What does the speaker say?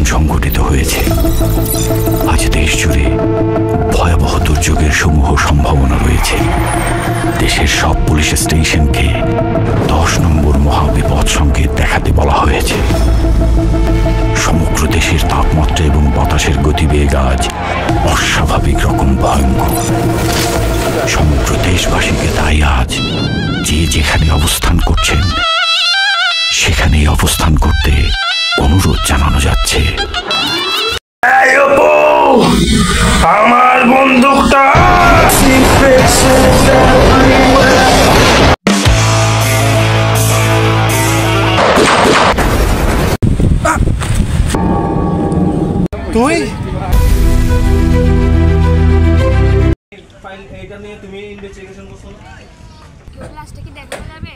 এখন সংঘটিত হয়েছে। আজ দেশ জুড়ে ভয়াবহ দুর্যোগের সমূহ সম্ভাবনা রয়েছে। দেশের সব পুলিশ স্টেশনকে 10 নম্বর মহাবিপদ সংকেত দেখাতে বলা হয়েছে। সমগ্র দেশের তাপমাত্রা এবং বাতাসের গতিবেগ আজ অস্বাভাবিক রকম ভয়ঙ্কর। সমগ্র দেশবাসীকে তাই আজ যে যেখানে অবস্থান করছেন সেখানেই অবস্থান করতে অনুরোধ জানানো যাচ্ছে। আমার বন্দুকটা তুই ফাইল এটা নিয়ে তুমি ইনভেস্টিগেশন করছো না? লাস্টে কি দেখা যাবে?